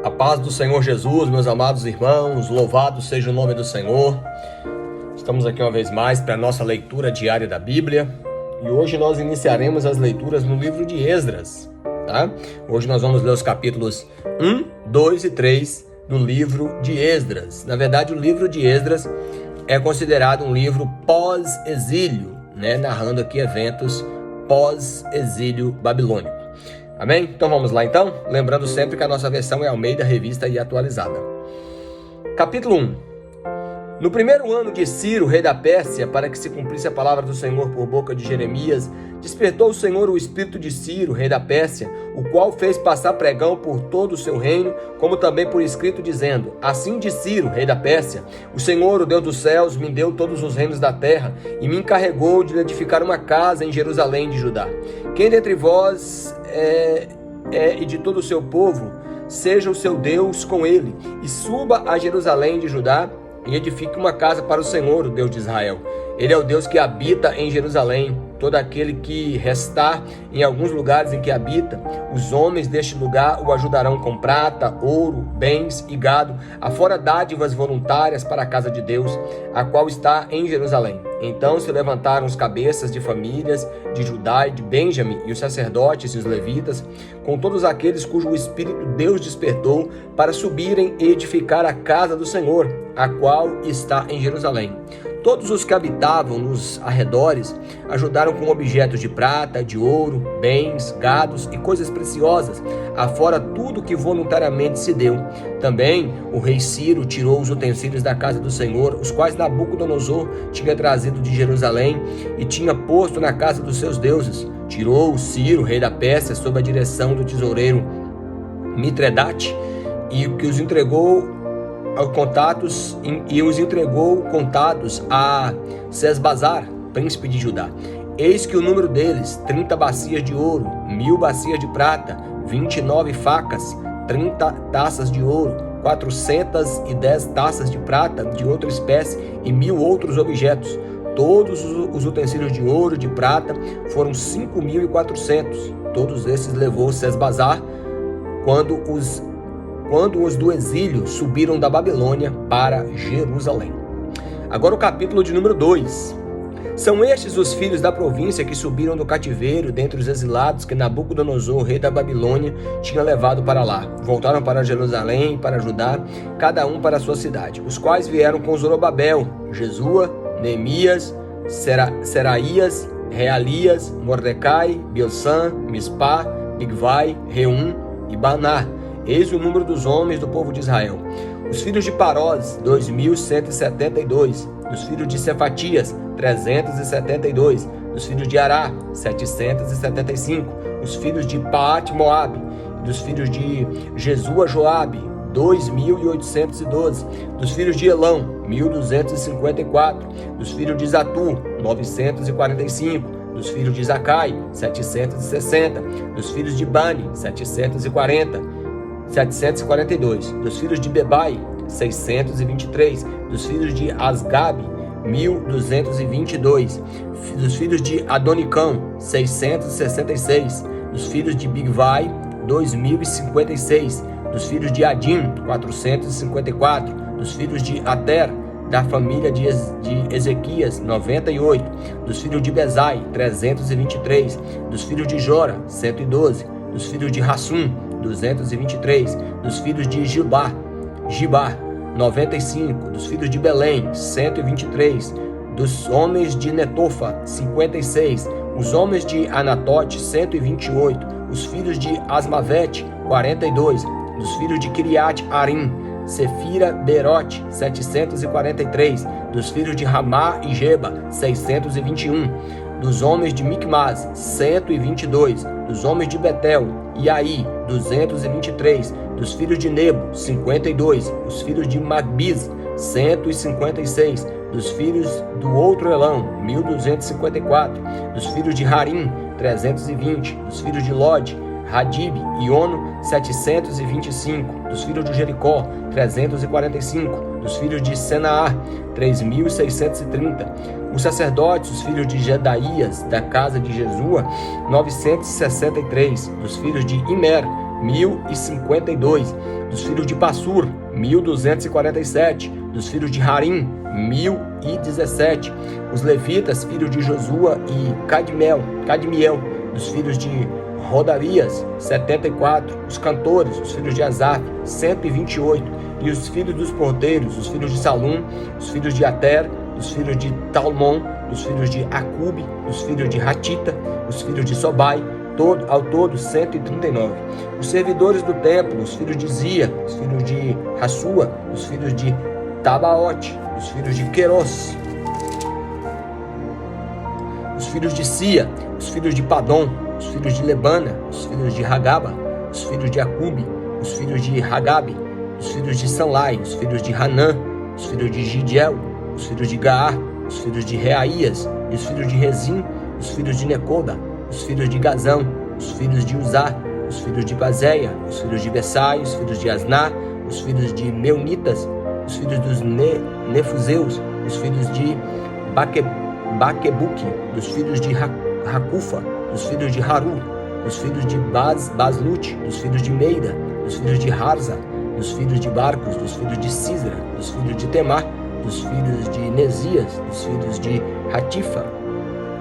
A paz do Senhor Jesus, meus amados irmãos, louvado seja o nome do Senhor. Estamos aqui uma vez mais para a nossa leitura diária da Bíblia e hoje nós iniciaremos as leituras no livro de Esdras, tá? Hoje nós vamos ler os capítulos 1, 2 e 3 do livro de Esdras. Na verdade, o livro de Esdras é considerado um livro pós-exílio, né? Narrando aqui eventos pós-exílio babilônico. Amém? Então vamos lá então? Lembrando sempre que a nossa versão é Almeida, revista e atualizada. Capítulo 1. No primeiro ano de Ciro, rei da Pérsia, para que se cumprisse a palavra do Senhor por boca de Jeremias, despertou o Senhor o espírito de Ciro, rei da Pérsia, o qual fez passar pregão por todo o seu reino, como também por escrito, dizendo: Assim diz Ciro, rei da Pérsia: O Senhor, o Deus dos céus, me deu todos os reinos da terra e me encarregou de edificar uma casa em Jerusalém de Judá. Quem dentre vós e de todo o seu povo, seja o seu Deus com ele, e suba a Jerusalém de Judá, e edifique uma casa para o Senhor, o Deus de Israel. Ele é o Deus que habita em Jerusalém. Todo aquele que restar em alguns lugares em que habita, os homens deste lugar o ajudarão com prata, ouro, bens e gado, afora dádivas voluntárias para a casa de Deus, a qual está em Jerusalém. Então se levantaram os cabeças de famílias de Judá e de Benjamim, e os sacerdotes e os levitas, com todos aqueles cujo espírito Deus despertou, para subirem e edificar a casa do Senhor, a qual está em Jerusalém. Todos os que habitavam nos arredores ajudaram com objetos de prata, de ouro, bens, gados e coisas preciosas, afora tudo que voluntariamente se deu. Também o rei Ciro tirou os utensílios da casa do Senhor, os quais Nabucodonosor tinha trazido de Jerusalém e tinha posto na casa dos seus deuses. Tirou Ciro, rei da Pérsia, sob a direção do tesoureiro Mitredate, e que os entregou contados a Sesbazar, príncipe de Judá. Eis que o número deles: 30 bacias de ouro, 1000 bacias de prata, 29 facas, 30 taças de ouro, 410 taças de prata de outra espécie e 1000 outros objetos. Todos os utensílios de ouro e de prata foram 5.400. Todos esses levou Sesbazar quando os do exílio subiram da Babilônia para Jerusalém. Agora o capítulo de número 2. São estes os filhos da província que subiram do cativeiro dentre os exilados que Nabucodonosor, rei da Babilônia, tinha levado para lá. Voltaram para Jerusalém e para Judá, cada um para a sua cidade, os quais vieram com Zorobabel, Jesua, Neemias, Seraías, Realias, Mordecai, Bilsan, Mispá, Bigvai, Reum e Baná. Eis o número dos homens do povo de Israel. Os filhos de Parós, 2.172. Dos filhos de Cefatias, 372. Dos filhos de Ará, 775. Os filhos de Paat-Moabe. Dos filhos de Jesua Joabe, 2.812. Dos filhos de Elão, 1.254. Dos filhos de Zatu, 945. Dos filhos de Zacai, 760. Dos filhos de Bani, 742, dos filhos de Bebai, 623, dos filhos de Asgabe, 1.222, dos filhos de Adonicão, 666, dos filhos de Bigvai, 2.056, dos filhos de Adim, 454, dos filhos de Ater, da família de Ezequias, 98, dos filhos de Bezai, 323, dos filhos de Jora, 112, dos filhos de Hassum, 223, dos filhos de Gibá, 95, dos filhos de Belém, 123, dos homens de Netofa, 56, os homens de Anatote, 128, os filhos de Asmavete, 42, dos filhos de Kiriat Arim, Sefira Berote, 743, dos filhos de Ramá e Geba, 621, dos homens de Micmas, 122, dos homens de Betel e Aí, 223, dos filhos de Nebo, 52, os filhos de Magbiz, 156, dos filhos do outro Elão, 1254, dos filhos de Harim, 320, dos filhos de Lod, Hadib e Ono, 725, dos filhos de Jericó, 345, dos filhos de Senaá, 3.630, os sacerdotes, os filhos de Jedaías, da casa de Jesua, 963, dos filhos de Imer, 1.052. Dos filhos de Passur, 1.247. Dos filhos de Harim, 1.017. Os levitas, filhos de Josua e Cadmiel. Dos filhos de Rodavias, 74. Os cantores, os filhos de Asaf, 128. E os filhos dos porteiros, os filhos de Salum, os filhos de Ater, os filhos de Talmon, os filhos de Acube, os filhos de Hatita, os filhos de Sobai, ao todo 139. Os servidores do templo, os filhos de Zia, os filhos de Hassua, os filhos de Tabaote, os filhos de Queros, os filhos de Sia, os filhos de Padom, os filhos de Lebana, os filhos de Hagaba, os filhos de Acube, os filhos de Hagabe, os filhos de Sanlai, os filhos de Hanã, os filhos de Gidiel, os filhos de Gaar, os filhos de Reaías, e os filhos de Rezim, os filhos de Necoda, os filhos de Gazão, os filhos de Uzá, os filhos de Bazéia, os filhos de Bessai, os filhos de Asná, os filhos de Meunitas, os filhos dos Nefuseus, os filhos de Baquebuque, dos filhos de Hacufa, dos filhos de Haru, dos filhos de Baslute, dos filhos de Meida, dos filhos de Harza, dos filhos de Barcos, dos filhos de Cisra, dos filhos de Temar, dos filhos de Nesias, dos filhos de Hatifa,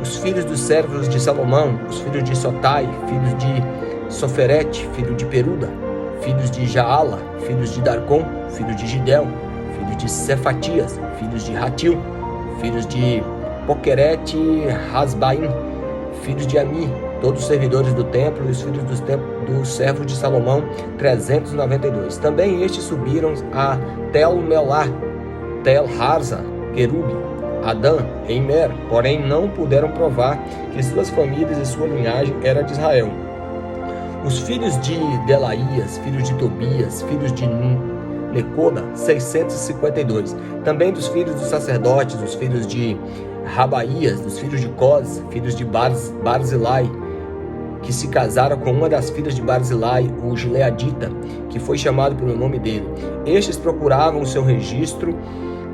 os filhos dos servos de Salomão, os filhos de Sotai, filhos de Soferete, filho de Peruda, filhos de Jaala, filhos de Darcon, filho de Gidel, filho de Cefatias, filhos de Hatil, filhos de Poquerete Hasbaim, filhos de Ami, todos os servidores do templo, e os filhos dos servos de Salomão, 392. Também estes subiram a Tel-Melá, Tel-Harza, Querube, Adã, Eimer, porém não puderam provar que suas famílias e sua linhagem era de Israel. Os filhos de Delaías, filhos de Tobias, filhos de Necoda, 652. Também dos filhos dos sacerdotes, os filhos de Rabaías, dos filhos de Cos, filhos de Barzilai, que se casaram com uma das filhas de Barzilai, o Gileadita, que foi chamado pelo nome dele. Estes procuravam o seu registro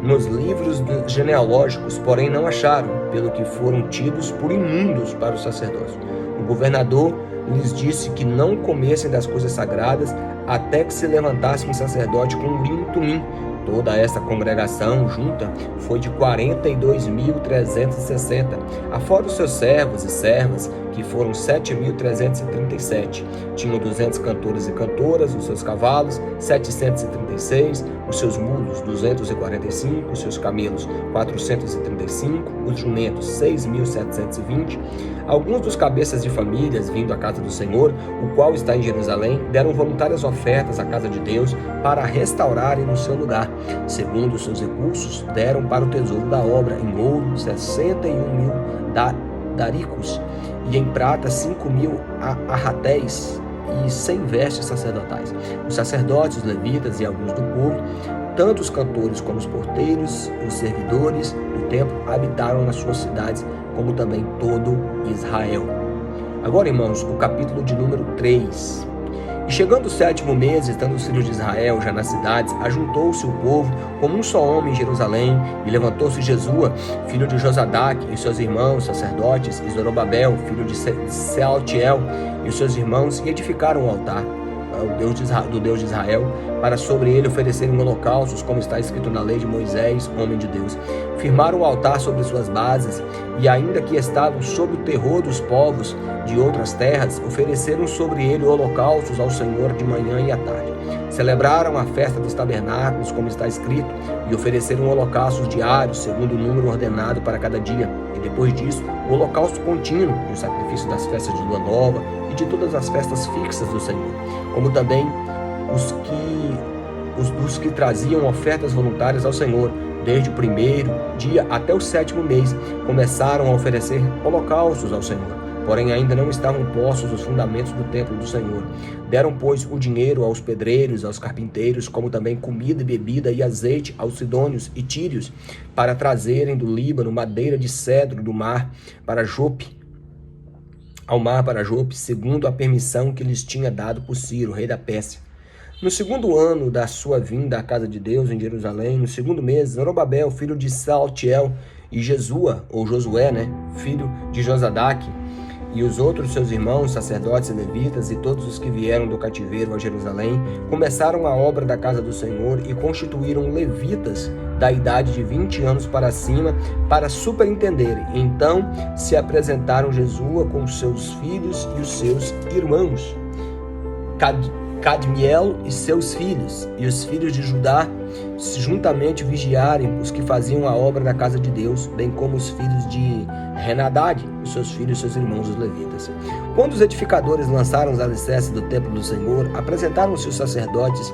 nos livros genealógicos, porém não acharam, pelo que foram tidos por imundos para o sacerdócio. O governador lhes disse que não comessem das coisas sagradas até que se levantasse um sacerdote com Urim e Tumim. Toda essa congregação junta foi de 42.360, afora os seus servos e servas, que foram 7.337. Tinham 200 cantores e cantoras, os seus cavalos, 736, os seus mulos, 245, os seus camelos, 435, os jumentos, 6.720. Alguns dos cabeças de famílias, vindo à casa do Senhor, o qual está em Jerusalém, deram voluntárias ofertas à casa de Deus para restaurarem no seu lugar. Segundo os seus recursos, deram para o tesouro da obra, em ouro, 61.000 daricos, e em prata 5.000 arratéis e 100 vestes sacerdotais. Os sacerdotes, os levitas e alguns do povo, tanto os cantores como os porteiros, os servidores do templo, habitaram nas suas cidades, como também todo Israel. Agora, irmãos, o capítulo de número 3. E chegando o 7º mês, estando os filhos de Israel já nas cidades, ajuntou-se o povo como um só homem em Jerusalém, e levantou-se Jesua, filho de Josadaque, e seus irmãos, sacerdotes, e Zorobabel, filho de Sealtiel, e os seus irmãos, e edificaram o altar do Deus de Israel, para sobre ele oferecerem holocaustos, como está escrito na lei de Moisés, homem de Deus. Firmaram o altar sobre suas bases, e ainda que estavam sob o terror dos povos de outras terras, ofereceram sobre ele holocaustos ao Senhor de manhã e à tarde. Celebraram a festa dos tabernáculos, como está escrito, e ofereceram holocaustos diários, segundo o número ordenado para cada dia. E depois disso, o holocausto contínuo, e o sacrifício das festas de lua nova, e de todas as festas fixas do Senhor, como também os que traziam ofertas voluntárias ao Senhor. Desde o 1º dia até o 7º mês, começaram a oferecer holocaustos ao Senhor. Porém, ainda não estavam postos os fundamentos do templo do Senhor. Deram, pois, o dinheiro aos pedreiros, aos carpinteiros, como também comida e bebida e azeite aos sidônios e tírios, para trazerem do Líbano madeira de cedro do mar para Jope, segundo a permissão que lhes tinha dado por Ciro, rei da Pérsia. No 2º ano da sua vinda à casa de Deus em Jerusalém, no 2º mês, Zorobabel, filho de Saltiel, e Jesua, ou Josué, filho de Josadaque, E os outros seus irmãos, sacerdotes e levitas, e todos os que vieram do cativeiro a Jerusalém, começaram a obra da casa do Senhor e constituíram levitas da idade de 20 anos para cima para superintenderem. Então se apresentaram Jesua com os seus filhos e os seus irmãos, Cadmiel e seus filhos, e os filhos de Judá, juntamente vigiarem os que faziam a obra da casa de Deus, bem como os filhos de Henadad, os seus filhos e seus irmãos, os levitas. Quando os edificadores lançaram os alicerces do templo do Senhor, apresentaram-se os sacerdotes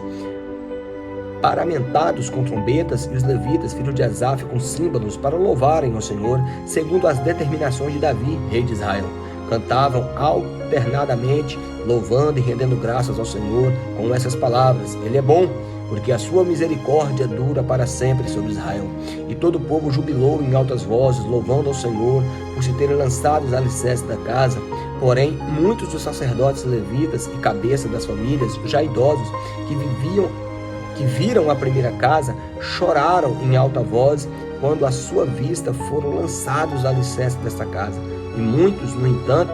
paramentados com trombetas e os levitas, filhos de Asaf, com símbolos, para louvarem ao Senhor, segundo as determinações de Davi, rei de Israel. Cantavam alternadamente, louvando e rendendo graças ao Senhor com essas palavras: Ele é bom, porque a sua misericórdia dura para sempre sobre Israel. E todo o povo jubilou em altas vozes, louvando ao Senhor por se terem lançado os alicerces da casa. Porém, muitos dos sacerdotes levitas e cabeças das famílias, já idosos, que viram a primeira casa, choraram em alta voz quando à sua vista foram lançados os alicerces desta casa. E muitos, no entanto,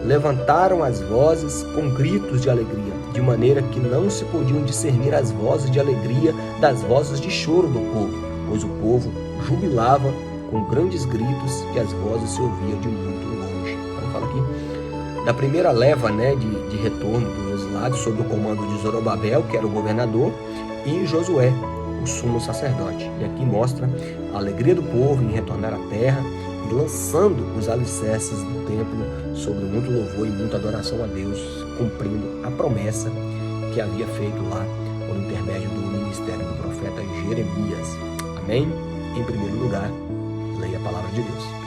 levantaram as vozes com gritos de alegria, de maneira que não se podiam discernir as vozes de alegria das vozes de choro do povo, pois o povo jubilava com grandes gritos que as vozes se ouviam de muito longe. Então fala aqui da primeira leva, de retorno dos exilados sob o comando de Zorobabel, que era o governador, e Josué, o sumo sacerdote. E aqui mostra a alegria do povo em retornar à terra, lançando os alicerces do templo sobre muito louvor e muita adoração a Deus, cumprindo a promessa que havia feito lá por intermédio do ministério do profeta Jeremias. Amém? Em primeiro lugar, leia a palavra de Deus.